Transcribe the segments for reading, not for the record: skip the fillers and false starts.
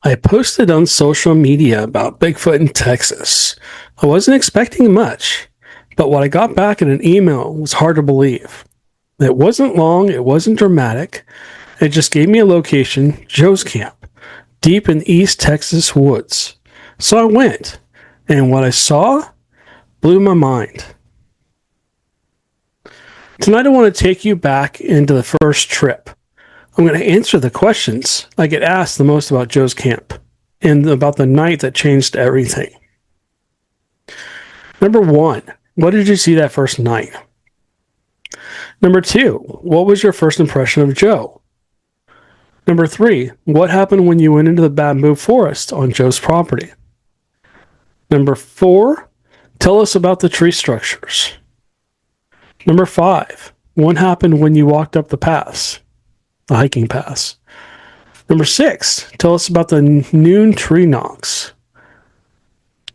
I posted on social media about Bigfoot in Texas. I wasn't expecting much, but what I got back in an email was hard to believe. It wasn't long, it wasn't dramatic. It just gave me a location, Joe's Camp, deep in East Texas woods. So I went, and what I saw blew my mind. Tonight I want to take you back into the first trip. I'm going to answer the questions I get asked the most about Joe's Camp and about the night that changed everything. Number 1, what did you see that first night? Number 2, what was your first impression of Joe? Number 3, what happened when you went into the bamboo forest on Joe's property? Number 4, tell us about the tree structures. Number 5, what happened when you walked up the pass, the hiking pass? Number 6, tell us about the noon tree knocks.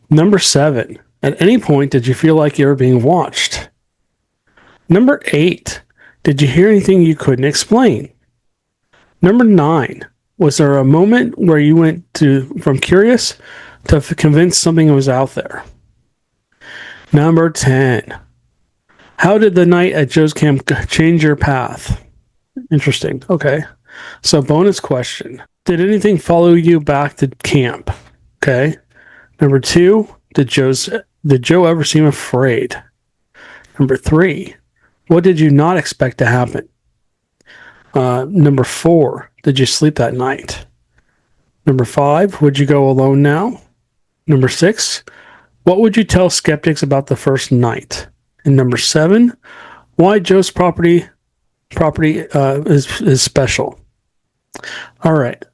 Number 7, at any point did you feel like you were being watched? Number 8, did you hear anything you couldn't explain? Number 9, was there a moment where you went from curious to convinced something was out there? Number 10, how did the night at Joe's Camp change your path? Interesting. Okay. So bonus question. Did anything follow you back to camp? Okay. Number 2, did Joe ever seem afraid? Number 3, what did you not expect to happen? Number 4, did you sleep that night? Number 5, would you go alone now? Number 6, what would you tell skeptics about the first night? And number 7, why Joe's property is special. All right.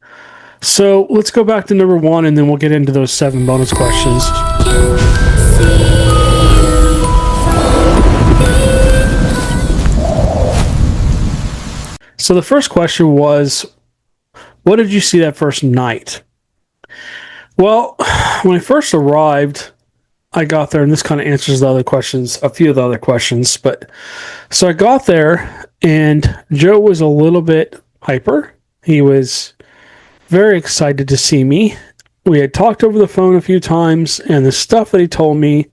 So let's go back to number 1, and then we'll get into those 7 bonus questions. So the first question was, what did you see that first night? Well, when I first arrived, I got there, and this kind of answers the other questions, a few of the other questions. But so I got there, and Joe was a little bit hyper. He was very excited to see me. We had talked over the phone a few times, and the stuff that he told me,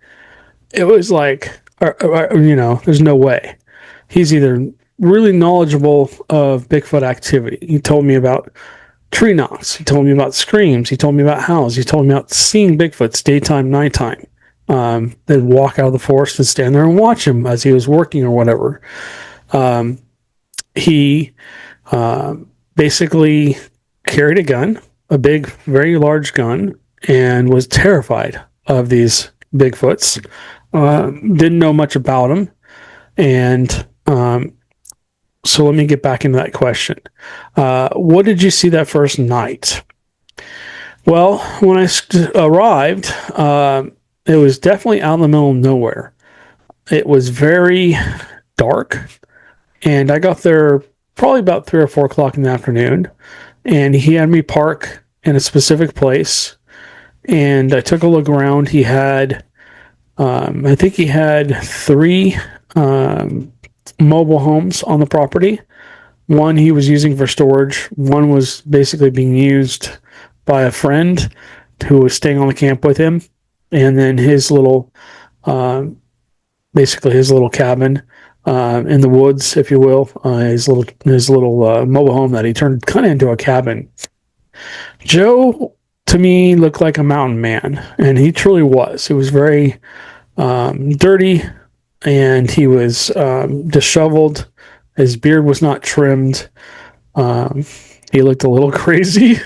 it was like, there's no way. He's either really knowledgeable of Bigfoot activity. He told me about tree knocks. He told me about screams. He told me about howls. He told me about seeing Bigfoots daytime, nighttime. Then walk out of the forest and stand there and watch him as he was working or whatever. He basically carried a gun, a big, very large gun, and was terrified of these Bigfoots. Didn't know much about them. And so let me get back into that question. What did you see that first night? Well, when I arrived, it was definitely out in the middle of nowhere. It was very dark, and I got there probably about 3 or 4 o'clock in the afternoon, and he had me park in a specific place, and I took a look around. He had, I think he had 3 mobile homes on the property. One he was using for storage. One was basically being used by a friend who was staying on the camp with him. And then his little, basically his little cabin in the woods, if you will, his little mobile home that he turned kind of into a cabin. Joe, to me, looked like a mountain man, and he truly was. He was very dirty, and he was disheveled. His beard was not trimmed. He looked a little crazy.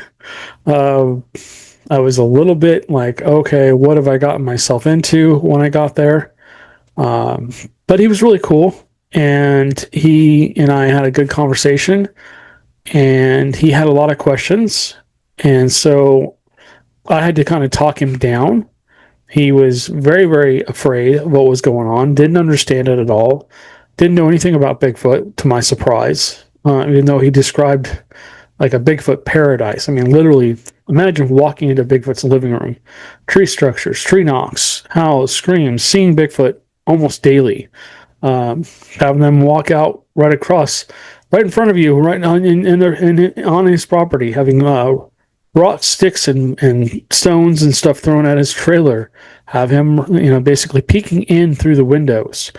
I was a little bit like, okay, what have I gotten myself into when I got there? But he was really cool, and he and I had a good conversation, and he had a lot of questions, and so I had to kind of talk him down. He was very, very afraid of what was going on, didn't understand it at all, didn't know anything about Bigfoot, to my surprise, even though he described like a Bigfoot paradise. I mean, literally, imagine walking into Bigfoot's living room. Tree structures, tree knocks, howls, screams, seeing Bigfoot almost daily. Having them walk out right in front of you, right on his property, having rocks, sticks, and stones and stuff thrown at his trailer, have him, basically peeking in through the windows,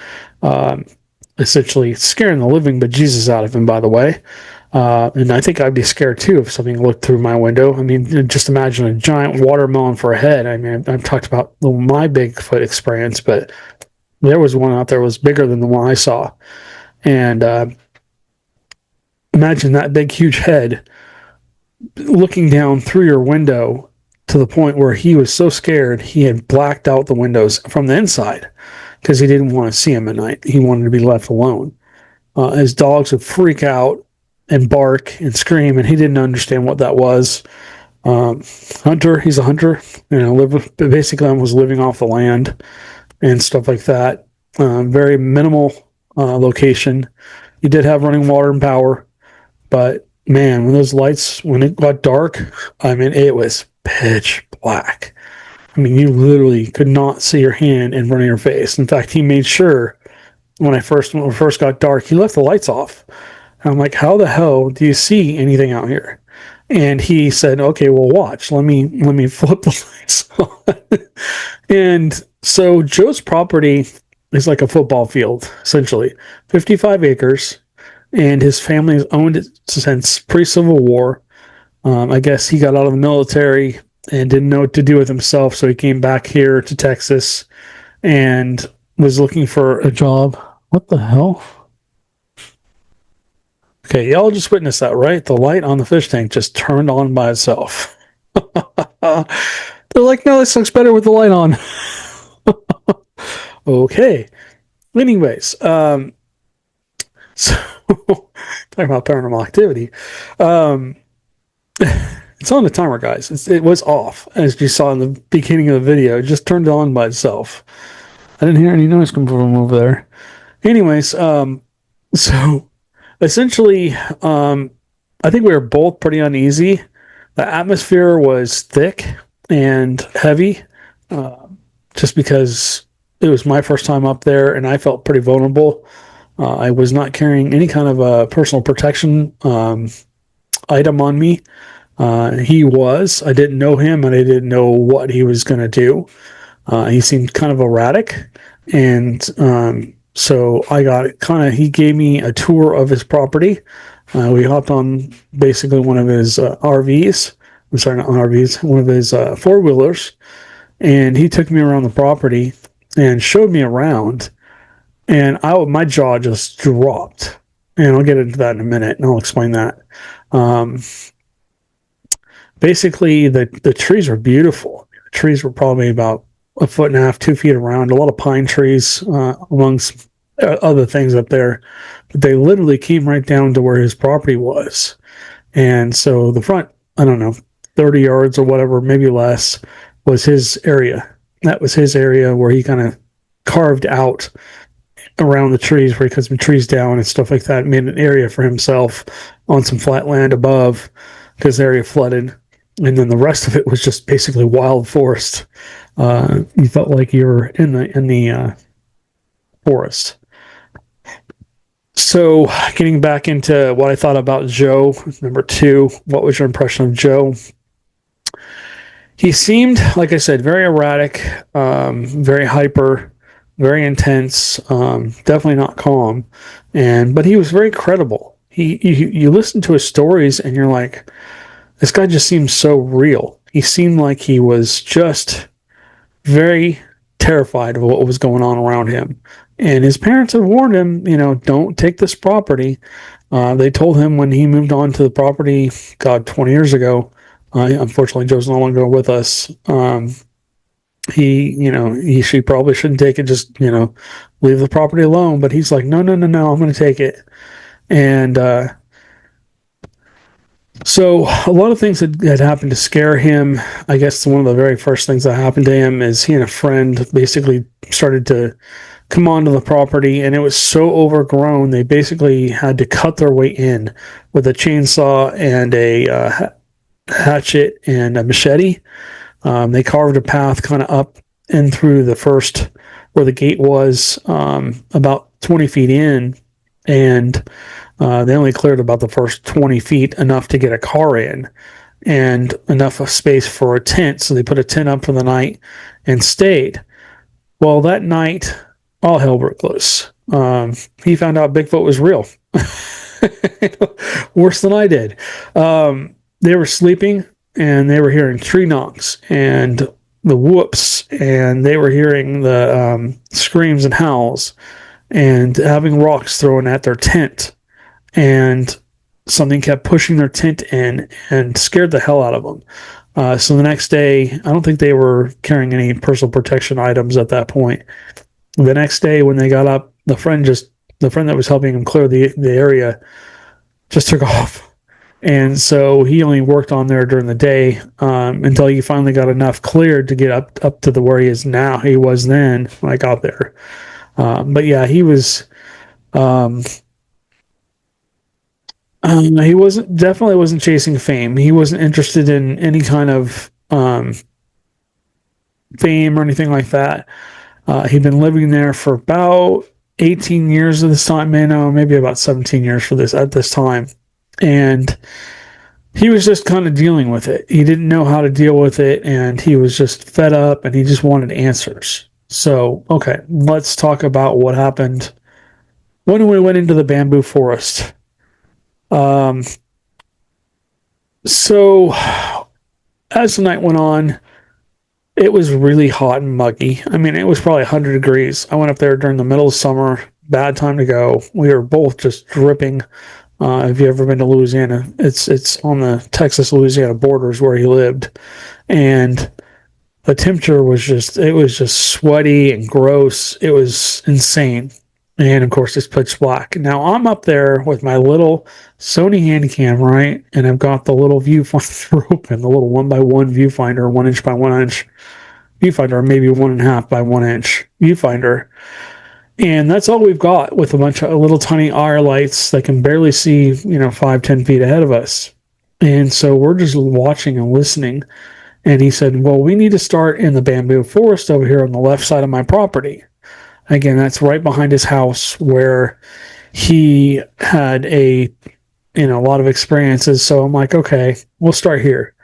um, essentially scaring the living bejesus out of him, by the way. And I think I'd be scared too if something looked through my window. I mean, just imagine a giant watermelon for a head. I mean, I've talked about my Bigfoot experience, but there was one out there that was bigger than the one I saw. And imagine that big, huge head looking down through your window to the point where he was so scared he had blacked out the windows from the inside because he didn't want to see him at night. He wanted to be left alone. His dogs would freak out and bark and scream, and he didn't understand what that was. Hunter, he's a hunter. Basically, I was living off the land and stuff like that. Very minimal location. He did have running water and power, but man, when it got dark, I mean, it was pitch black. I mean, you literally could not see your hand in front of your face. In fact, he made sure when it first got dark, he left the lights off. And I'm like, how the hell do you see anything out here? And he said, okay, well, watch. Let me flip the lights on. And so Joe's property is like a football field, essentially, 55 acres. And his family has owned it since pre-Civil War. I guess he got out of the military and didn't know what to do with himself, so he came back here to Texas and was looking for a job. What the hell? Okay, y'all just witnessed that, right? The light on the fish tank just turned on by itself. They're like, no, this looks better with the light on. Okay. Anyways, so talking about paranormal activity. It's on the timer, guys. It was off, as you saw in the beginning of the video. It just turned on by itself. I didn't hear any noise come from over there. Anyways, so essentially, I think we were both pretty uneasy. The atmosphere was thick and heavy, just because it was my first time up there, and I felt pretty vulnerable. I was not carrying any kind of a personal protection item on me. He was. I didn't know him, and I didn't know what he was going to do. He seemed kind of erratic, and so I got he gave me a tour of his property. We hopped on basically one of his RVs. I'm sorry, not RVs, one of his four-wheelers, and he took me around the property and showed me around, and my jaw just dropped. And I'll get into that in a minute, and I'll explain that. Basically, the trees were beautiful. The trees were probably about 1.5 feet, 2 feet around. A lot of pine trees, amongst other things up there. But they literally came right down to where his property was. And so the front, I don't know, 30 yards or whatever, maybe less, was his area. That was his area where he kind of carved out around the trees, where he cut some trees down and stuff like that, made an area for himself on some flat land above, because the area flooded. And then the rest of it was just basically wild forest. You felt like you were in the forest. So, getting back into what I thought about Joe, number 2, what was your impression of Joe? He seemed, like I said, very erratic, very hyper, very intense, definitely not calm, but he was very credible. You listen to his stories and you're like, this guy just seems so real. He seemed like he was just very terrified of what was going on around him. And his parents had warned him, don't take this property. They told him when he moved on to the property, 20 years ago. Unfortunately, Joe's no longer with us. She probably shouldn't take it. Just, leave the property alone. But he's like, no, I'm going to take it. And, so a lot of things had happened to scare him. I guess one of the very first things that happened to him is he and a friend basically started to come onto the property, and it was so overgrown they basically had to cut their way in with a chainsaw and a hatchet and a machete. They carved a path kind of up and through the first, where the gate was, about 20 feet in, and they only cleared about the first 20 feet, enough to get a car in. and enough of space for a tent. So they put a tent up for the night and stayed. Well, that night, all hell broke loose. He found out Bigfoot was real. Worse than I did. They were sleeping and they were hearing tree knocks and the whoops, and they were hearing the screams and howls and having rocks thrown at their tent. And something kept pushing their tent in and scared the hell out of them. So the next day, I don't think they were carrying any personal protection items at that point. The next day, when they got up, the friend that was helping him clear the area just took off. And so he only worked on there during the day until he finally got enough cleared to get up to where he is now. He was then when I got there. But yeah, he was. He definitely wasn't chasing fame. He wasn't interested in any kind of fame or anything like that. He'd been living there for about 18 years at this time, maybe about 17 years at this time. And he was just kind of dealing with it. He didn't know how to deal with it, and he was just fed up, and he just wanted answers. So, okay, let's talk about what happened when we went into the bamboo forest. So as the night went on, it was really hot and muggy. I mean, it was probably 100 degrees. I went up there during the middle of summer, bad time to go. We were both just dripping. If you've ever been to Louisiana, it's on the Texas-Louisiana borders where he lived. And the temperature was just sweaty and gross. It was insane. And of course, it's pitch black. Now I'm up there with my little Sony Handycam, right? And I've got the little viewfinder open, the little 1x1 viewfinder, 1 inch by 1 inch viewfinder, or maybe 1.5 by 1 inch viewfinder. And that's all we've got, with a bunch of little tiny IR lights that can barely see, 5-10 feet ahead of us. And so we're just watching and listening. And he said, well, we need to start in the bamboo forest over here on the left side of my property. Again, that's right behind his house where he had a lot of experiences. So I'm like, okay, we'll start here.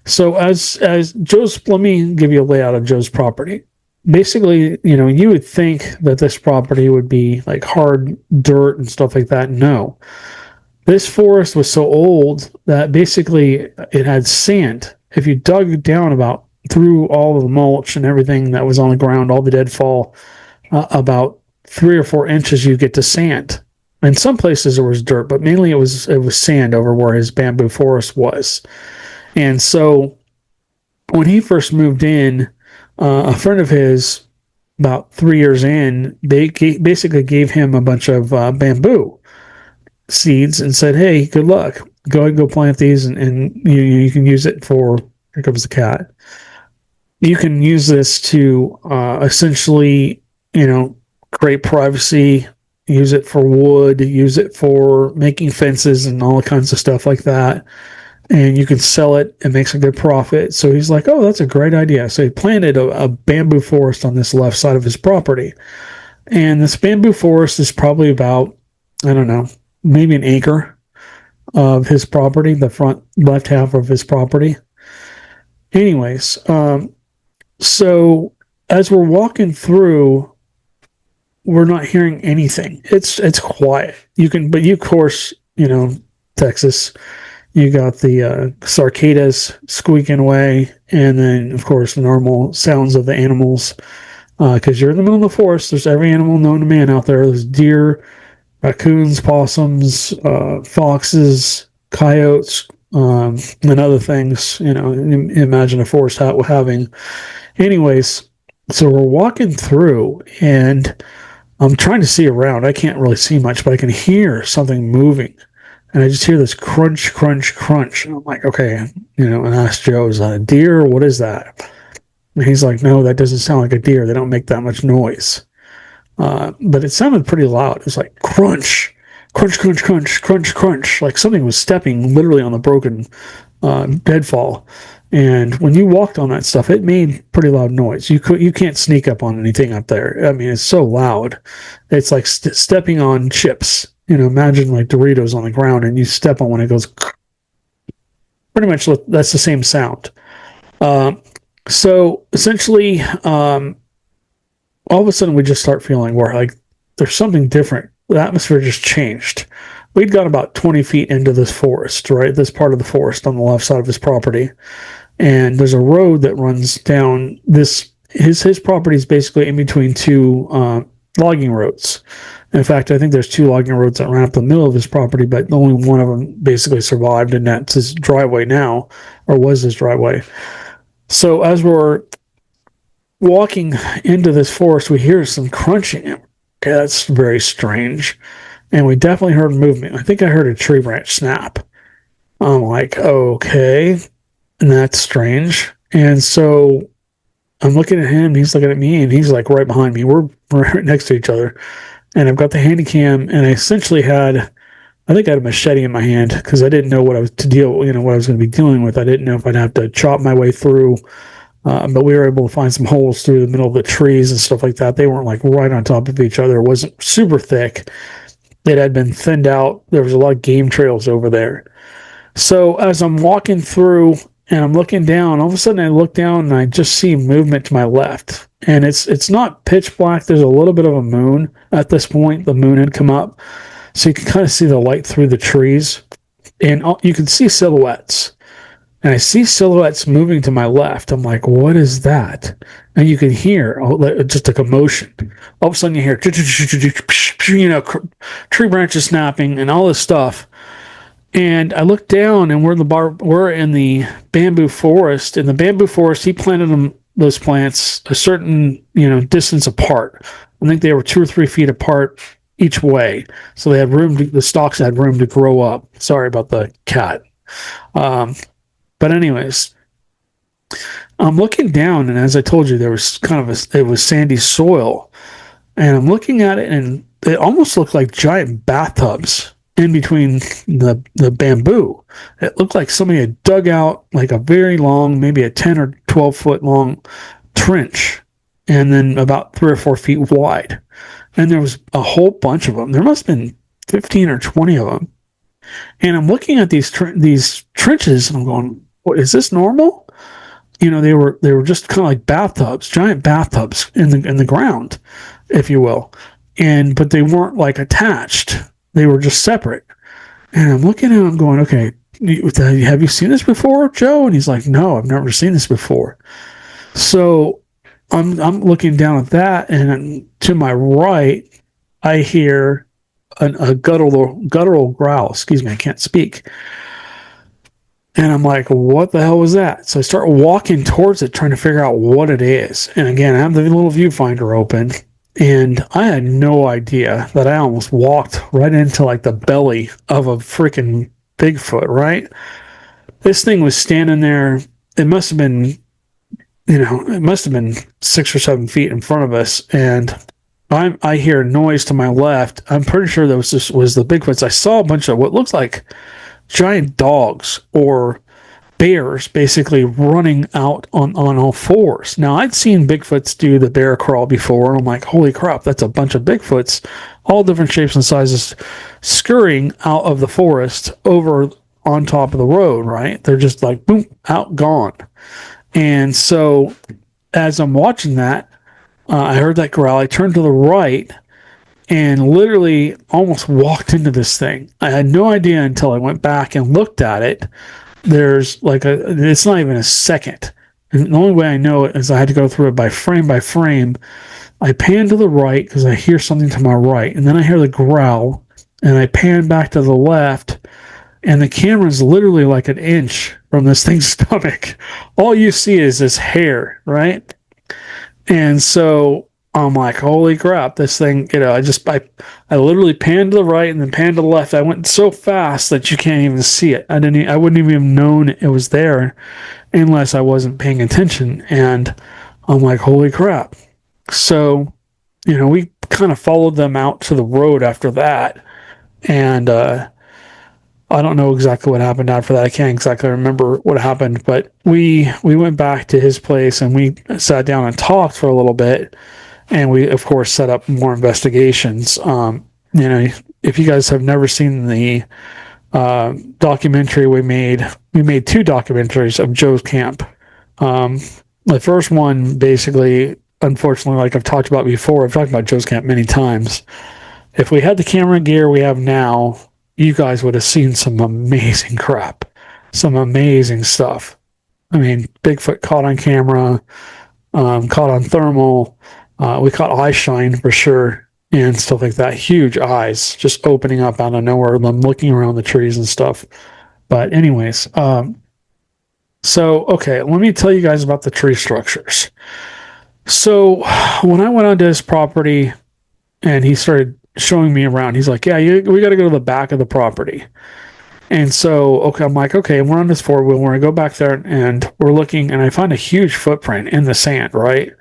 So as Joe's, let me give you a layout of Joe's property. Basically, you would think that this property would be like hard dirt and stuff like that. No. This forest was so old that basically it had sand. If you dug down through all of the mulch and everything that was on the ground, all the deadfall, about 3 or 4 inches, you get to sand. In some places there was dirt, but mainly it was sand over where his bamboo forest was. And so when he first moved in, a friend of his, about 3 years in, they basically gave him a bunch of bamboo seeds and said, hey, good luck. Go ahead and go plant these, and you can use it for, here comes the cat. You can use this to essentially, create privacy, use it for wood, use it for making fences and all kinds of stuff like that. And you can sell it. It makes a good profit. So he's like, oh, that's a great idea. So he planted a bamboo forest on this left side of his property. And this bamboo forest is probably about, I don't know, maybe an acre of his property, the front left half of his property. Anyways, so as we're walking through, we're not hearing anything. It's quiet. But of course, Texas, you got the cicadas squeaking away, and then of course the normal sounds of the animals, because you're in the middle of the forest. There's every animal known to man out there. There's deer, raccoons, possums, foxes, coyotes, and other things. Imagine a forest having. Anyways, so we're walking through, and I'm trying to see around. I can't really see much, but I can hear something moving. And I just hear this crunch, crunch, crunch. And I'm like, okay, and I asked Joe, is that a deer? What is that? And he's like, no, that doesn't sound like a deer. They don't make that much noise. But it sounded pretty loud. It was like crunch, crunch, crunch, crunch, crunch, crunch. Like something was stepping literally on the broken deadfall. And when you walked on that stuff, it made pretty loud noise. You can't sneak up on anything up there. I mean, it's so loud. It's like stepping on chips. Imagine like Doritos on the ground, and you step on one, it goes. pretty much that's the same sound. So essentially, all of a sudden we just start feeling where like there's something different. The atmosphere just changed. We'd got about 20 feet into this forest, right? This part of the forest on the left side of his property. And there's a road that runs down this. His property is basically in between two logging roads. In fact, I think there's two logging roads that ran up the middle of his property, but only one of them basically survived, and that's his driveway now, or was his driveway. So as we're walking into this forest, we hear some crunching. Okay, that's very strange. And we definitely heard movement. I think I heard a tree branch snap. I'm like, okay, and that's strange. And so I'm looking at him, he's looking at me, and he's like right behind me. We're right next to each other. And I've got the handy cam, and I essentially had a machete in my hand because I didn't know what I was what I was going to be dealing with. I didn't know if I'd have to chop my way through. But we were able to find some holes through the middle of the trees and stuff like that. They weren't like right on top of each other. It wasn't super thick. It had been thinned out. There was a lot of game trails over there. So as I'm walking through and I'm looking down, all of a sudden I look down and I just see movement to my left. And it's not pitch black. There's a little bit of a moon at this point. The moon had come up. So you can kind of see the light through the trees. And you can see silhouettes. And I see silhouettes moving to my left. I'm like, what is that? And you can hear just a commotion. All of a sudden you hear, tree branches snapping and all this stuff. And I look down and we're in the bamboo forest. In the bamboo forest, he planted those plants a certain, distance apart. I think they were 2 or 3 feet apart each way. So they had the stalks had room to grow up. Sorry about the cat. But anyways, I'm looking down, and as I told you, there was it was sandy soil, and I'm looking at it, and it almost looked like giant bathtubs in between the bamboo. It looked like somebody had dug out like a very long, maybe a 10 or 12 foot long trench, and then about 3 or 4 feet wide. And there was a whole bunch of them. There must have been 15 or 20 of them. And I'm looking at these trenches, and I'm going, what, is this normal? They were just kind of like bathtubs, giant bathtubs in the ground, if you will. But they weren't like attached. They were just separate. And I'm looking at him going, okay, have you seen this before, Joe? And he's like, no, I've never seen this before. So I'm looking down at that, and to my right, I hear a guttural growl. Excuse me, I can't speak. And I'm like, what the hell was that? So I start walking towards it, trying to figure out what it is. And again, I have the little viewfinder open, and I had no idea that I almost walked right into like the belly of a freaking Bigfoot, right? This thing was standing there. It must have been, it must have been 6 or 7 feet in front of us. And I hear a noise to my left. I'm pretty sure that was the Bigfoots. I saw a bunch of what looks like giant dogs or bears basically running out on all fours. Now, I'd seen Bigfoots do the bear crawl before, and I'm like, holy crap, that's a bunch of Bigfoots, all different shapes and sizes, scurrying out of the forest over on top of the road, right? They're just like, boom, out, gone. And so as I'm watching that, I heard that growl. I turned to the right and literally almost walked into this thing. I had no idea until I went back and looked at it. There's it's not even a second. And the only way I know it is I had to go through it by frame. I pan to the right because I hear something to my right, and then I hear the growl, and I pan back to the left, and the camera's literally like an inch from this thing's stomach. All you see is this hair, right? And so I'm like, holy crap, this thing, I literally panned to the right and then panned to the left. I went so fast that you can't even see it. I wouldn't even have known it was there unless I wasn't paying attention. And I'm like, holy crap. So, we kind of followed them out to the road after that. And, I don't know exactly what happened after that. I can't exactly remember what happened, but we went back to his place and we sat down and talked for a little bit. And we, of course, set up more investigations. If you guys have never seen the documentary we made we made 2 documentaries of Joe's camp. The first one, basically, unfortunately, like I've talked about before, I've talked about Joe's camp many times. If we had the camera gear we have now, you guys would have seen some amazing crap, some amazing stuff. I mean, Bigfoot caught on camera, caught on thermal. We caught eye shine for sure and stuff like that. Huge eyes just opening up out of nowhere, them looking around the trees and stuff. But anyways, okay, let me tell you guys about the tree structures. So when I went onto his property and he started showing me around, he's like, yeah, we got to go to the back of the property. And so, okay, I'm like, okay, we're on this 4-wheel. We're going to go back there and we're looking, and I find a huge footprint in the sand, right?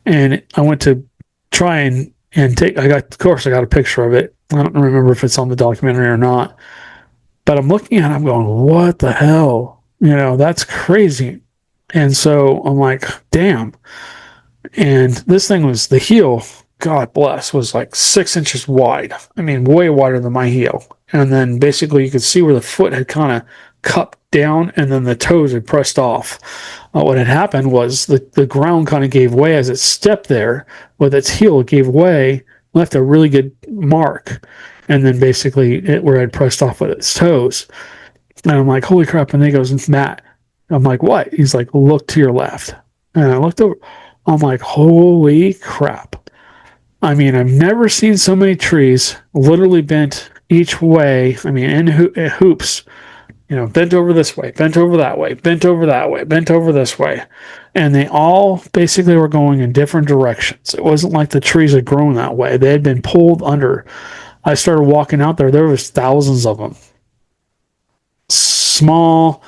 And I went to try and of course, I got a picture of it. I don't remember if it's on the documentary or not. But I'm looking at it, I'm going, what the hell? That's crazy. And so I'm like, damn. And this thing was, the heel, God bless, was like 6 inches wide. I mean, way wider than my heel. And then basically you could see where the foot had kind of cupped down and then the toes had pressed off. What had happened was the ground kind of gave way as it stepped there with its heel. It gave way, left a really good mark. And then basically where it had pressed off with its toes. And I'm like, holy crap. And he goes, Matt. I'm like, what? He's like, look to your left. And I looked over. I'm like, holy crap. I mean, I've never seen so many trees literally bent each way. I mean, in hoops, bent over this way, bent over that way, bent over that way, bent over this way. And they all basically were going in different directions. It wasn't like the trees had grown that way. They had been pulled under. I started walking out there. There was thousands of them. Small,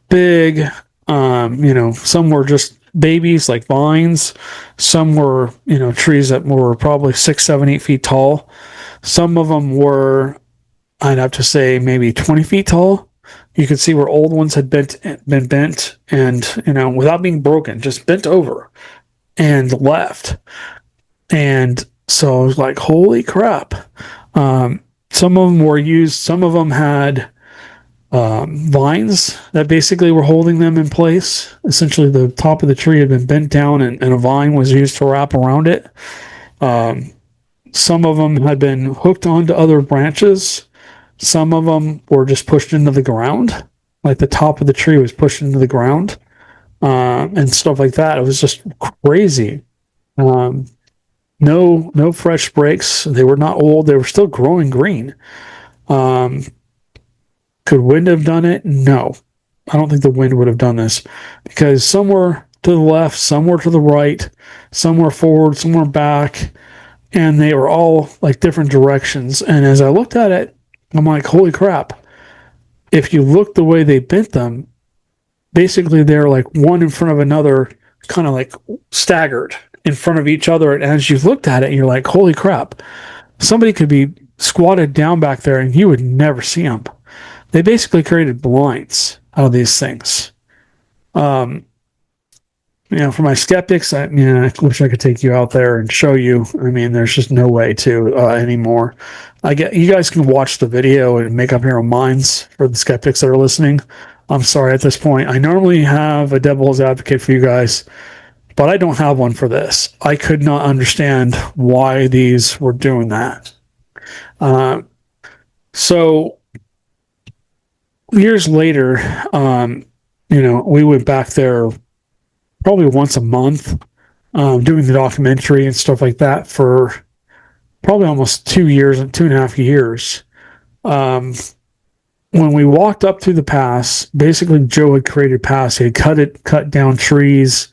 big, some were just babies like vines. Some were, trees that were probably 6, 7, 8 feet tall. Some of them were, I'd have to say, maybe 20 feet tall. You could see where old ones had been bent and, without being broken, just bent over and left. And so I was like, holy crap. Some of them were used, some of them had vines that basically were holding them in place. Essentially, the top of the tree had been bent down and a vine was used to wrap around it. Some of them had been hooked onto other branches. Some of them were just pushed into the ground, like the top of the tree was pushed into the ground, and stuff like that. It was just crazy. No fresh breaks. They were not old. They were still growing green. Could wind have done it? No. I don't think the wind would have done this because some were to the left, some were to the right, some were forward, some were back, and they were all like different directions. And as I looked at it, I'm like, holy crap. If you look the way they bent them, basically they're like one in front of another, kind of like staggered in front of each other. And as you looked at it, you're like, holy crap. Somebody could be squatted down back there and you would never see them. They basically created blinds out of these things. For my skeptics, I wish I could take you out there and show you. I mean, there's just no way to anymore. You guys can watch the video and make up your own minds for the skeptics that are listening. I'm sorry at this point. I normally have a devil's advocate for you guys, but I don't have one for this. I could not understand why these were doing that. So years later, we went back there probably once a month, doing the documentary and stuff like that for probably almost 2.5 years. When we walked up through the pass, basically Joe had created paths. He had cut down trees,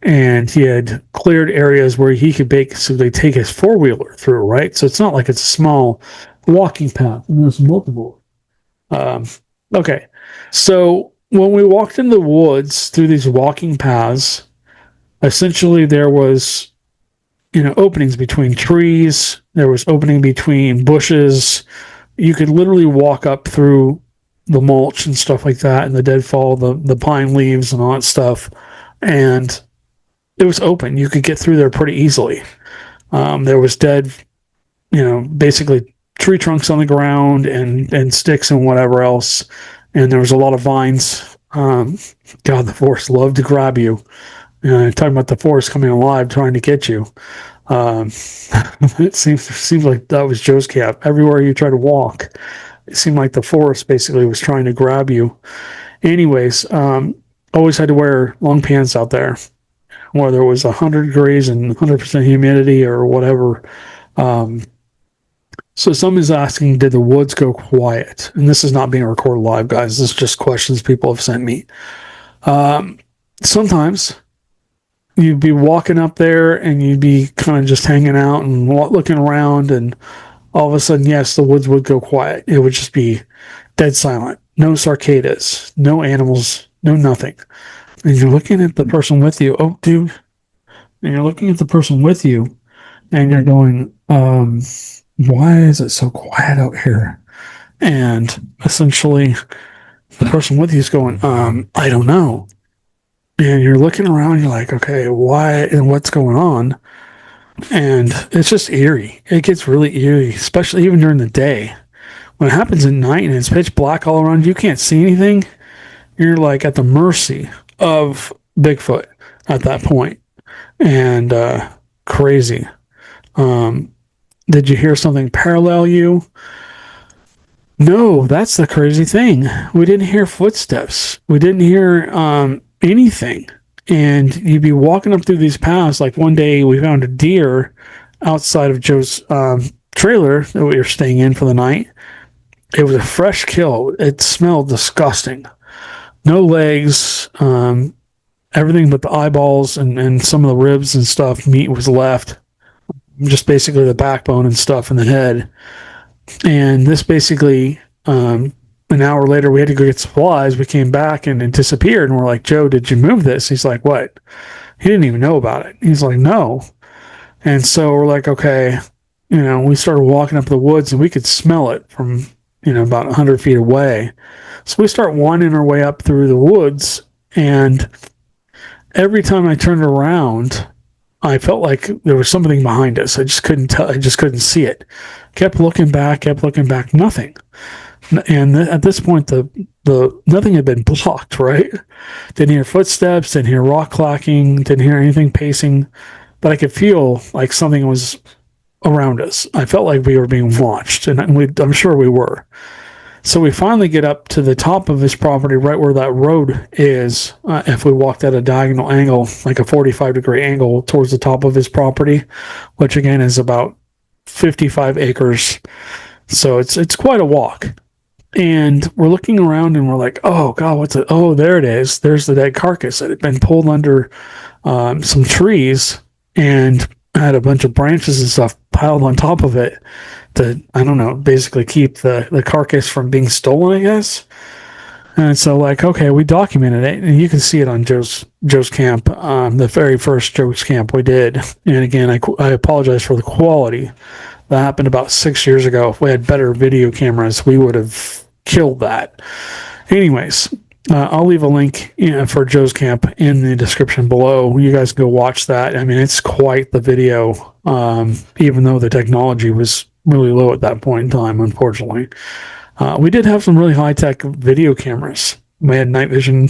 and he had cleared areas where he could basically take his 4-wheeler through, right? So it's not like it's a small walking path. And there's multiple. Okay. So when we walked in the woods through these walking paths, essentially there was, openings between trees. There was opening between bushes. You could literally walk up through the mulch and stuff like that, and the deadfall, the pine leaves and all that stuff. And it was open. You could get through there pretty easily. There was dead, basically tree trunks on the ground and sticks and whatever else. And there was a lot of vines Um, God, the forest loved to grab you. Talking about the forest coming alive, trying to get you. Um, it seems like that was Joe's camp. Everywhere you try to walk, it seemed like the forest basically was trying to grab you. Anyways, always had to wear long pants out there, whether it was 100 degrees and 100% humidity or whatever. Um, so someone's asking, did the woods go quiet? And this is not being recorded live, guys. This is just questions people have sent me. Sometimes you'd be walking up there and you'd be kind of just hanging out and looking around, and all of a sudden, yes, the woods would go quiet. It would just be dead silent. No cicadas, no animals, no nothing. And you're looking at the person with you. Oh, dude. And you're looking at the person with you and you're going, why is it so quiet out here? And essentially, the person with you is going, I don't know. And you're looking around, you're like, okay, why and what's going on? And it's just eerie. It gets really eerie, especially even during the day. When it happens at night and it's pitch black all around, you can't see anything. You're like at the mercy of Bigfoot at that point. And crazy. Did you hear something parallel you? No, that's the crazy thing. We didn't hear footsteps. We didn't hear anything. And you'd be walking up through these paths. Like one day we found a deer outside of Joe's trailer that we were staying in for the night. It was a fresh kill. It smelled disgusting. No legs, everything but the eyeballs and some of the ribs and stuff, meat was left. Just basically the backbone and stuff in the head. And this basically, an hour later, we had to go get supplies. We came back and it disappeared. And we're like, Joe, did you move this? He's like, what? He didn't even know about it. He's like, no. And so we're like, okay, we started walking up the woods and we could smell it from, about 100 feet away. So we start winding our way up through the woods. And every time I turned around, I felt like there was something behind us. I just couldn't tell. I just couldn't see it. Kept looking back, nothing. And at this point, the nothing had been blocked, right? Didn't hear footsteps, didn't hear rock clacking, didn't hear anything pacing, but I could feel like something was around us. I felt like we were being watched, and I'm sure we were. So we finally get up to the top of his property, right where that road is. If we walked at a diagonal angle, like a 45-degree angle towards the top of his property, which again is about 55 acres. So it's quite a walk. And we're looking around and we're like, oh God, what's it? Oh, there it is. There's the dead carcass that had been pulled under some trees and had a bunch of branches and stuff piled on top of it to, I don't know, basically keep the carcass from being stolen, I guess. And so like, okay, we documented it, and you can see it on Joe's camp, the very first Joe's camp we did. And again, I apologize for the quality. That happened about 6 years ago. If we had better video cameras, we would have killed that. Anyways, I'll leave a link for Joe's camp in the description below. You guys go watch that. I mean, it's quite the video, even though the technology was really low at that point in time, unfortunately. We did have some really high-tech video cameras. We had night vision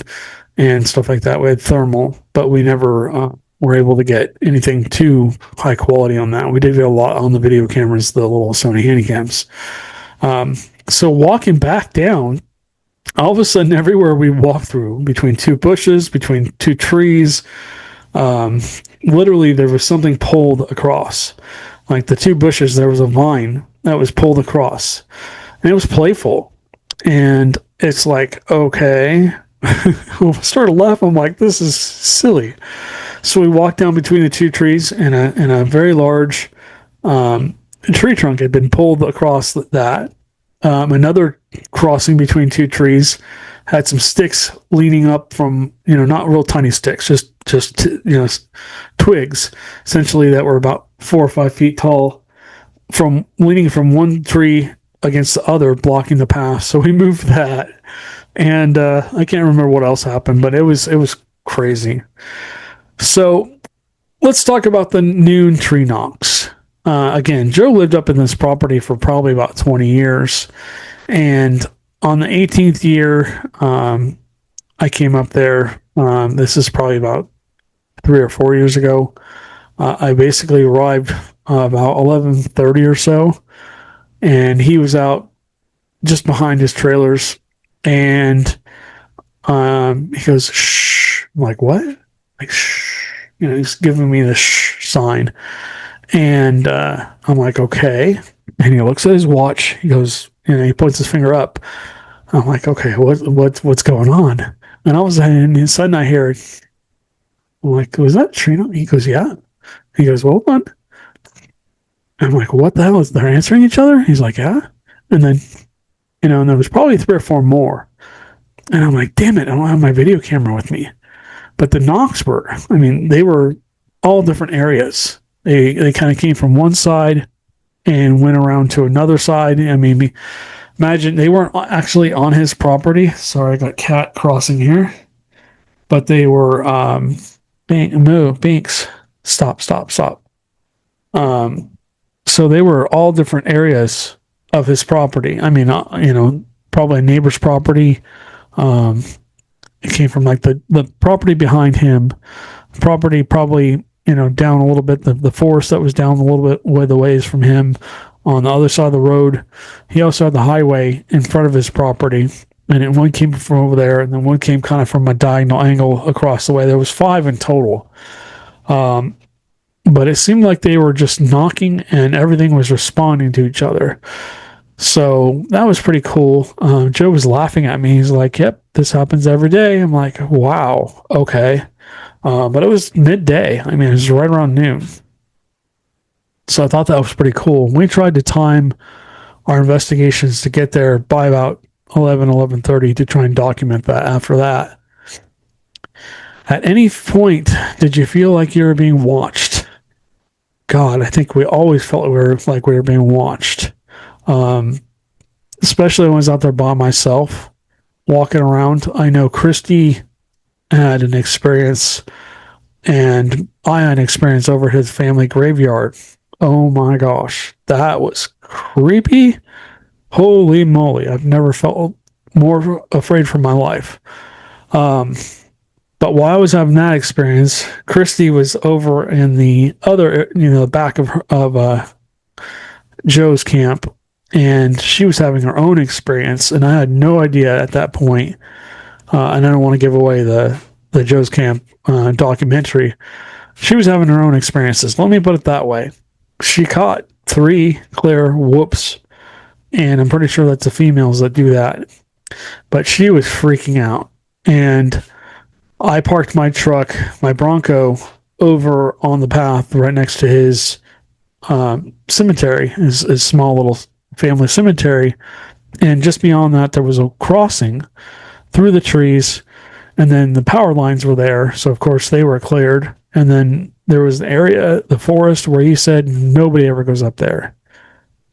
and stuff like that. We had thermal, but we never were able to get anything too high quality on that. We did get a lot on the video cameras, the little Sony Handycams. So walking back down, all of a sudden, everywhere we walk through, between two bushes, between two trees, literally there was something pulled across. Like the two bushes, there was a vine that was pulled across. And it was playful. And it's like, okay. I started laughing. I'm like, this is silly. So we walked down between the two trees, and a very large tree trunk had been pulled across that. Another crossing between two trees had some sticks leaning up from, not real tiny sticks, just twigs, essentially, that were about 4 or 5 feet tall, from leaning from one tree against the other, blocking the path. So we moved that, and I can't remember what else happened, but it was crazy. So let's talk about the noon tree knocks. Again, Joe lived up in this property for probably about 20 years, and on the 18th year, I came up there. This is probably about 3 or 4 years ago. I basically arrived about 11:30 or so, and he was out just behind his trailers, and he goes, "Shh." I'm like, "What?" Like, "Shh." He's giving me the shh sign, and I'm like, "Okay." And he looks at his watch. He goes, he points his finger up. I'm like, "Okay, what's going on?" And all of a sudden I hear, I'm like, "Was that Trina?" He goes, "Yeah." He goes, "Well, hold on." I'm like, "What the hell is they're answering each other?" He's like, "Yeah." And then, and there was probably 3 or 4 more. And I'm like, "Damn it, I don't have my video camera with me." But the knocks were, they were all different areas. They kind of came from one side and went around to another side. Imagine they weren't actually on his property. Sorry, I got cat crossing here. But they were, Binks. Stop. So they were all different areas of his property. Probably a neighbor's property. It came from like the property behind him, property probably, down a little bit, the forest that was down a little bit where the ways from him on the other side of the road. He also had the highway in front of his property, and then one came from over there, and then one came kind of from a diagonal angle across the way. There was 5 in total. But it seemed like they were just knocking and everything was responding to each other. So that was pretty cool. Joe was laughing at me. He's like, "Yep, this happens every day." I'm like, "Wow, okay." But it was midday. It was right around noon. So I thought that was pretty cool. We tried to time our investigations to get there by about 11:30 to try and document that after that. At any point, did you feel like you were being watched? God, I think we always felt we were being watched. Especially when I was out there by myself, walking around. I know Christy had an experience, and I had an experience over his family graveyard. Oh my gosh, that was creepy. Holy moly, I've never felt more afraid for my life. But while I was having that experience, Christy was over in the other, the back of Joe's camp, and she was having her own experience, and I had no idea at that point. And I don't want to give away the Joe's Camp documentary. She was having her own experiences. Let me put it that way. She caught 3 clear whoops, and I'm pretty sure that's the females that do that. But she was freaking out, and I parked my truck, my Bronco, over on the path right next to his cemetery, his small little family cemetery. And just beyond that, there was a crossing through the trees, and then the power lines were there. So, of course, they were cleared. And then there was the area, the forest, where he said nobody ever goes up there.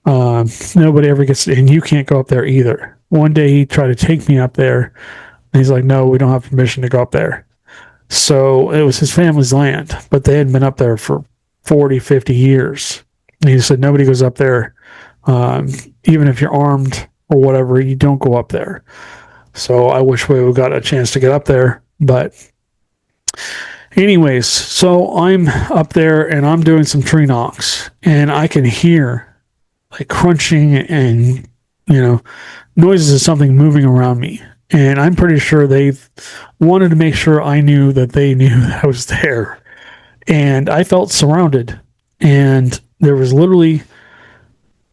Nobody ever gets, and you can't go up there either. One day he tried to take me up there, and he's like, "No, we don't have permission to go up there." So it was his family's land, but they had been up there for 40, 50 years. And he said, "Nobody goes up there. Even if you're armed or whatever, you don't go up there." So I wish we would got a chance to get up there. But anyways, so I'm up there and I'm doing some tree knocks, and I can hear like crunching and, noises of something moving around me. And I'm pretty sure they wanted to make sure I knew that they knew that I was there. And I felt surrounded, and there was literally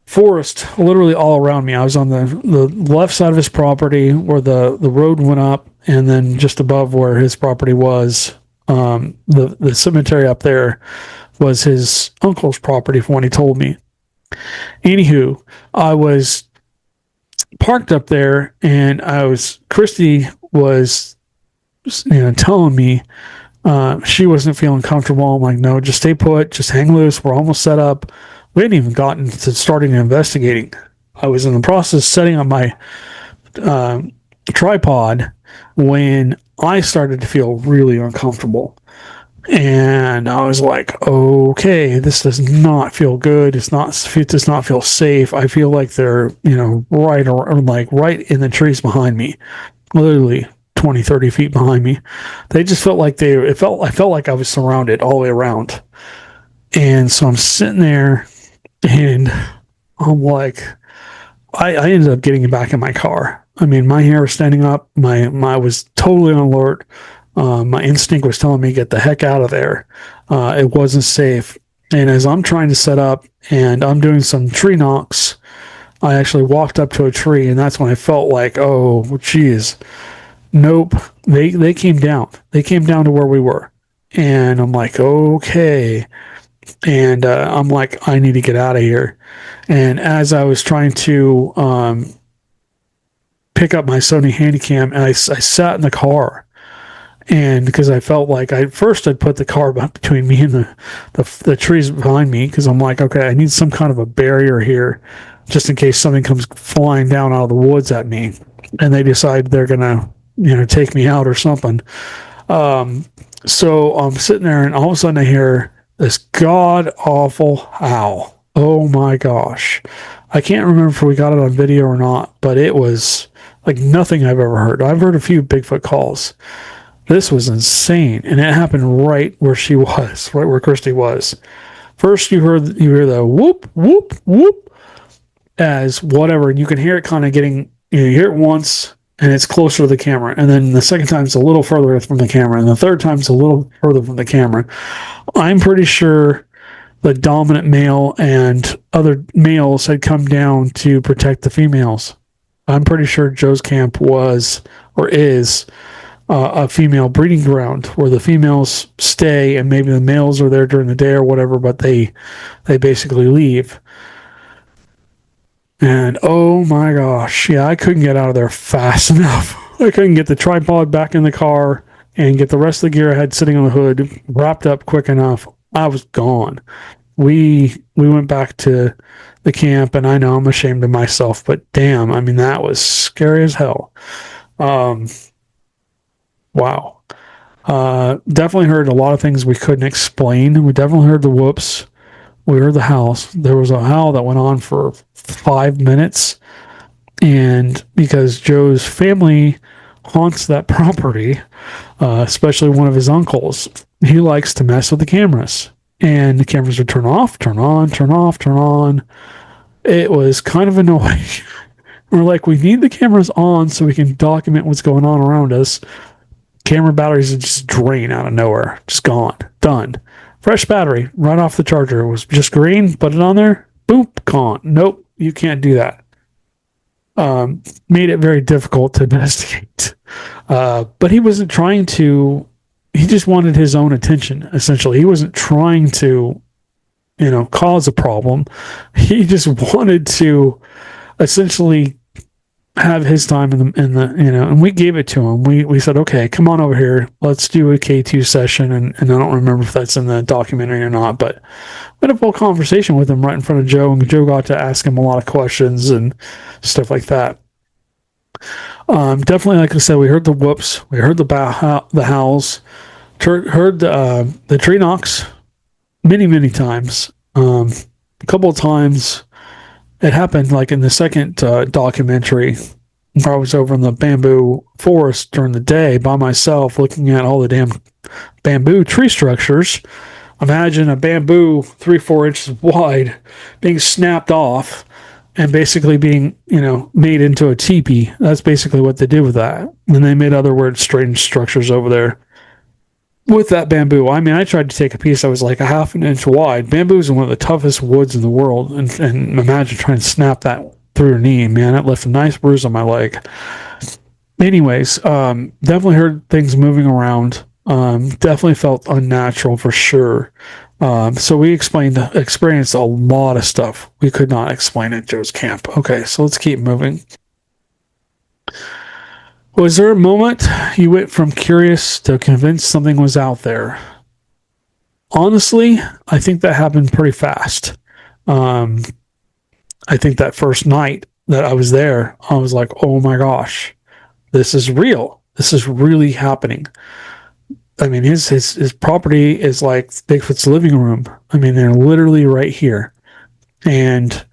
forest literally all around me. I was on the left side of his property where the road went up, and then just above where his property was, the cemetery up there was his uncle's property from what he told me. Anywho, I was parked up there, and Christy was, telling me she wasn't feeling comfortable. I'm like, "No, just stay put, just hang loose. We're almost set up." We hadn't even gotten to starting investigating. I was in the process of setting up my tripod when I started to feel really uncomfortable. And I was like, "Okay, this does not feel good. It does not feel safe. I feel like they're, right in the trees behind me, literally 20, 30 feet behind me. They just felt like I felt like I was surrounded all the way around. And so I'm sitting there and I'm like, I ended up getting back in my car. I mean, my hair was standing up. I was totally on alert. My instinct was telling me get the heck out of there. It wasn't safe. And as I'm trying to set up and I'm doing some tree knocks, I actually walked up to a tree, and that's when I felt like, oh, geez, nope. They came down. They came down to where we were, and I'm like, okay. And I'm like, I need to get out of here. And as I was trying to pick up my Sony Handycam, and I sat in the car, and because I felt like I'd put the car between me and the trees behind me, because I'm like, okay, I need some kind of a barrier here, just in case something comes flying down out of the woods at me, and they decide they're gonna, take me out or something. So I'm sitting there, and all of a sudden I hear this god awful howl. Oh my gosh. I can't remember if we got it on video or not, but it was like nothing I've ever heard. I've heard a few Bigfoot calls. This was insane. And it happened right where she was, right where Christy was. First you hear the whoop, whoop, whoop as whatever, and you can hear it kind of getting, you hear it once and it's closer to the camera. And then the second time it's a little further from the camera. And the third time it's a little further from the camera. I'm pretty sure the dominant male and other males had come down to protect the females. I'm pretty sure Joe's camp was or is a female breeding ground where the females stay and maybe the males are there during the day or whatever, but they basically leave. And oh my gosh, yeah, I couldn't get out of there fast enough. I couldn't get the tripod back in the car and get the rest of the gear I had sitting on the hood wrapped up quick enough. I was gone. We went back to the camp, and I know I'm ashamed of myself, but damn, I mean, that was scary as hell. Wow. Definitely heard a lot of things we couldn't explain. We definitely heard the whoops. We heard the howls. There was a howl that went on for 5 minutes, and because Joe's family haunts that property, especially one of his uncles, he likes to mess with the cameras. And the cameras would turn off, turn on, turn off, turn on. It was kind of annoying. We're like, we need the cameras on so we can document what's going on around us. Camera batteries would just drain out of nowhere. Just gone. Done. Fresh battery right off the charger. It was just green. Put it on there. Boom. Gone. Nope. You can't do that. Made it very difficult to investigate. But he wasn't trying to... He just wanted his own attention, essentially. He wasn't trying to, cause a problem. He just wanted to essentially have his time in the and we gave it to him. We said, okay, come on over here. Let's do a K2 session. And I don't remember if that's in the documentary or not, but we had a full conversation with him right in front of Joe, and Joe got to ask him a lot of questions and stuff like that. Definitely, like I said, we heard the whoops, we heard the howls, heard the tree knocks many times. A couple of times it happened like in the second documentary where I was over in the bamboo forest during the day by myself looking at all the damn bamboo tree structures. Imagine a bamboo 3-4 inches wide being snapped off and basically being, made into a teepee. That's basically what they did with that. And they made other weird, strange structures over there with that bamboo. I mean, I tried to take a piece that was like a half an inch wide. Bamboo is one of the toughest woods in the world. And imagine trying to snap that through your knee, man. It left a nice bruise on my leg. Anyways, definitely heard things moving around. Definitely felt unnatural for sure. So we experienced a lot of stuff we could not explain at Joe's camp. Okay, so let's keep moving. Was there a moment you went from curious to convinced something was out there? Honestly, I think that happened pretty fast. I think that first night that I was there, I was like, oh my gosh, this is real. This is really happening. I mean, his property is like Bigfoot's living room. I mean, they're literally right here. And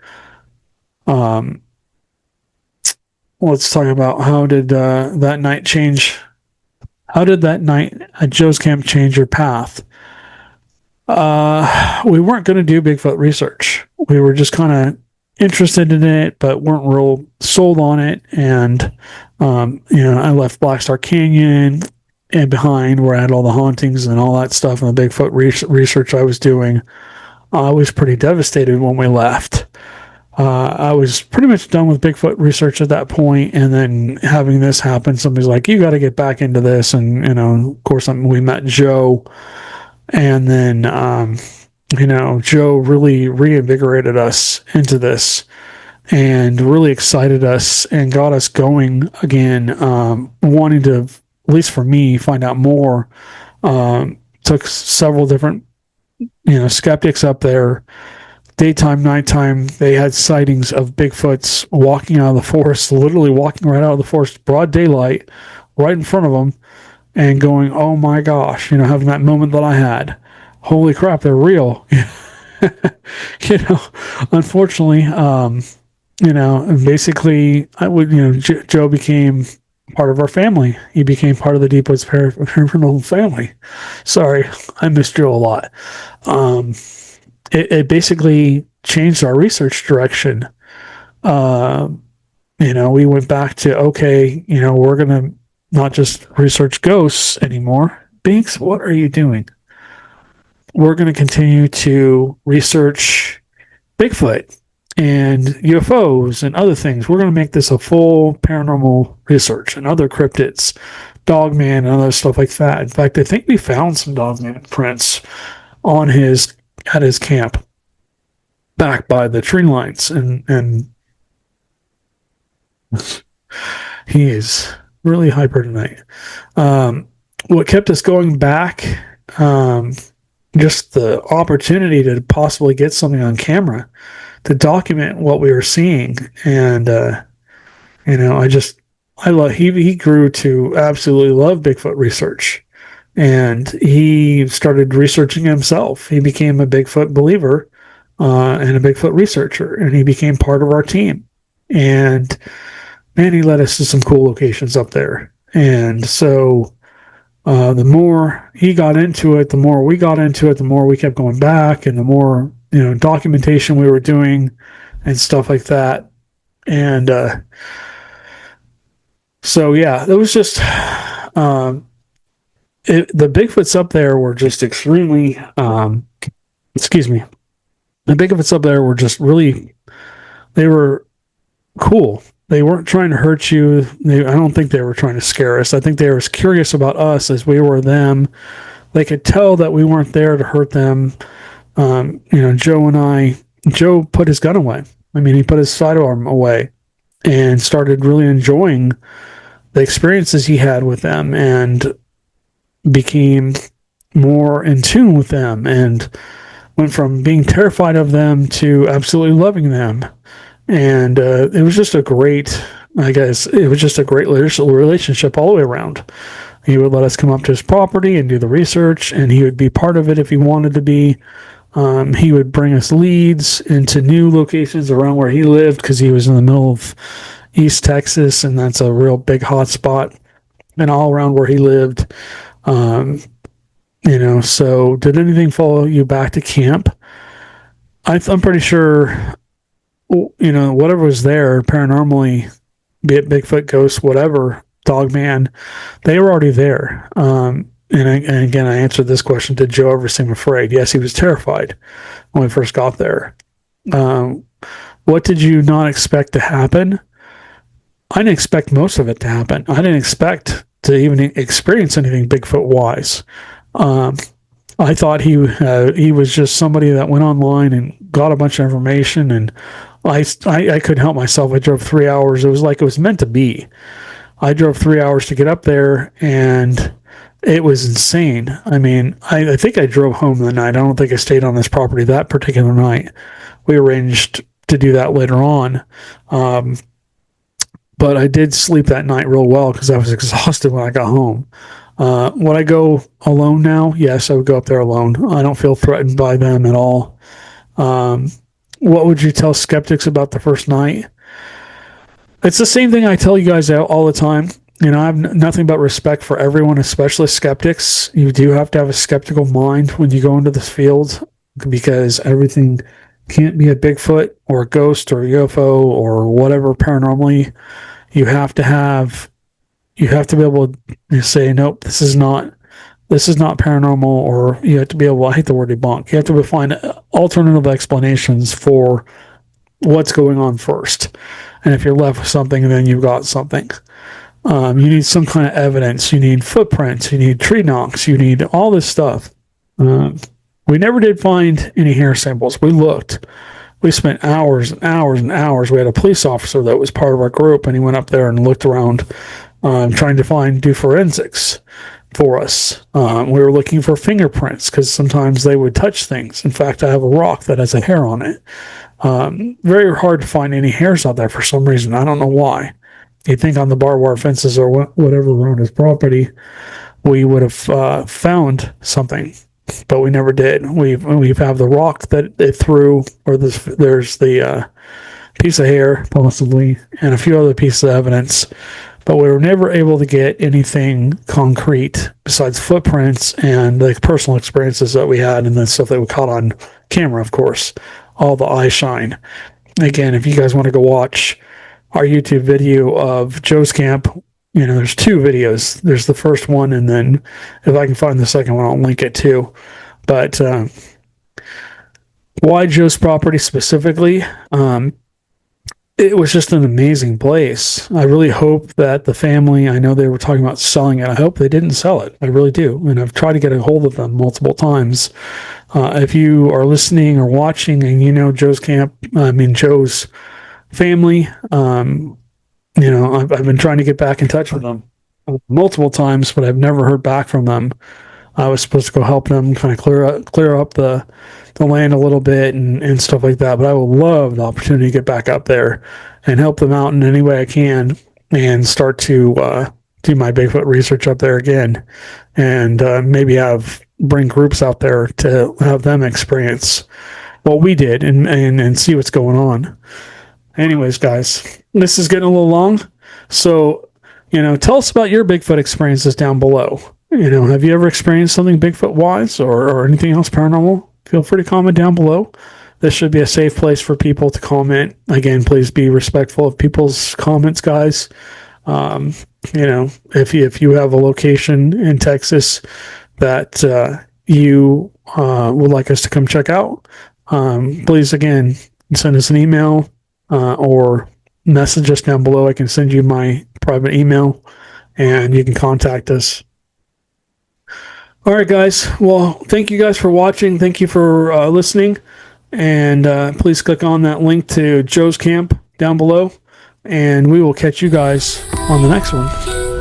let's talk about how did that night change How did that night at Joe's camp change your path? We weren't going to do Bigfoot research. We were just kind of interested in it, but weren't real sold on it. And, I left Black Star Canyon and behind where I had all the hauntings and all that stuff and the Bigfoot research I was doing. I was pretty devastated when we left. I was pretty much done with Bigfoot research at that point, and then having this happen, somebody's like, "You got to get back into this." And of course, we met Joe, and then Joe really reinvigorated us into this, and really excited us and got us going again, wanting to, at least for me, find out more. Took several different skeptics up there. Daytime, nighttime, they had sightings of Bigfoots walking out of the forest, literally walking right out of the forest, broad daylight, right in front of them, and going, "Oh my gosh," having that moment that I had. Holy crap, they're real. Unfortunately, basically, Joe became part of our family. He became part of the Deep Woods Paranormal family. Sorry, I miss Joe a lot. It basically changed our research direction. We went back to, okay, we're going to not just research ghosts anymore. Binks, what are you doing? We're going to continue to research Bigfoot and UFOs and other things. We're going to make this a full paranormal research and other cryptids, Dogman and other stuff like that. In fact, I think we found some Dogman prints at his camp back by the tree lines, and he is really hyper tonight. What kept us going back, just the opportunity to possibly get something on camera to document what we were seeing. And he grew to absolutely love Bigfoot research. And he started researching himself. He became a Bigfoot believer and a Bigfoot researcher, and he became part of our team. And man, he led us to some cool locations up there. And so the more he got into it, the more we got into it, the more we kept going back, and the more documentation we were doing and stuff like that. And so yeah, it was just. The Bigfoots up there were just extremely, the Bigfoots up there were just really, they were cool. They weren't trying to hurt you. I don't think they were trying to scare us. I think they were as curious about us as we were them. They could tell that we weren't there to hurt them. Joe put his gun away. He put his sidearm away and started really enjoying the experiences he had with them, and became more in tune with them, and went from being terrified of them to absolutely loving them. And it was just a great relationship all the way around. He would let us come up to his property and do the research, and he would be part of it if he wanted to be. He would bring us leads into new locations around where he lived, because he was in the middle of East Texas, and that's a real big hot spot, and all around where he lived. So did anything follow you back to camp? I'm pretty sure, whatever was there paranormally, be it Bigfoot, ghosts, whatever, Dogman, they were already there. And again, I answered this question: did Joe ever seem afraid? Yes, he was terrified when we first got there. What did you not expect to happen? I didn't expect most of it to happen. I didn't expect to even experience anything Bigfoot-wise. I thought he was just somebody that went online and got a bunch of information, and I couldn't help myself. I drove 3 hours. It was like it was meant to be. I drove 3 hours to get up there, and it was insane. I think I drove home the night. I don't think I stayed on this property that particular night. We arranged to do that later on. But I did sleep that night real well because I was exhausted when I got home. Would I go alone now? Yes, I would go up there alone. I don't feel threatened by them at all. What would you tell skeptics about the first night? It's the same thing I tell you guys all the time. I have nothing but respect for everyone, especially skeptics. You do have to have a skeptical mind when you go into this field because everything can't be a Bigfoot or a ghost or a UFO or whatever paranormally. You have to be able to say, nope, this is not paranormal, or you have to be able, I hate the word debunk. You have to find alternative explanations for what's going on first. And if you're left with something, then you've got something. You need some kind of evidence. You need footprints. You need tree knocks. You need all this stuff. We never did find any hair samples. We looked. We spent hours and hours and hours. We had a police officer that was part of our group, and he went up there and looked around, trying to do forensics for us. We were looking for fingerprints because sometimes they would touch things. In fact, I have a rock that has a hair on it. Very hard to find any hairs out there for some reason. I don't know why. You'd think on the barbed wire fences or whatever around his property, we would have found something, but we never did. We have the rock that they threw, or there's the piece of hair possibly, and a few other pieces of evidence, but we were never able to get anything concrete besides footprints and the personal experiences that we had, and the stuff that we caught on camera, of course, all the eye shine. Again, if you guys want to go watch our YouTube video of Joe's camp, there's two videos. There's the first one, and then if I can find the second one, I'll link it too. But why Joe's property specifically? It was just an amazing place. I really hope that the family, I know they were talking about selling it. I hope they didn't sell it. I really do. And I've tried to get a hold of them multiple times. If you are listening or watching and Joe's camp, Joe's family, I've been trying to get back in touch with them multiple times, but I've never heard back from them. I was supposed to go help them kind of clear up the land a little bit and stuff like that. But I would love the opportunity to get back up there and help them out in any way I can and start to do my Bigfoot research up there again, and maybe bring groups out there to have them experience what we did and see what's going on. Anyways, guys, this is getting a little long. So, tell us about your Bigfoot experiences down below. Have you ever experienced something Bigfoot wise or anything else paranormal? Feel free to comment down below. This should be a safe place for people to comment. Again, please be respectful of people's comments, guys. If you have a location in Texas that you would like us to come check out, please, again, send us an email or message us down below. I can send you my private email and you can contact us. All right, guys. Well, thank you guys for watching. Thank you for listening. And please click on that link to Joe's camp down below. And we will catch you guys on the next one.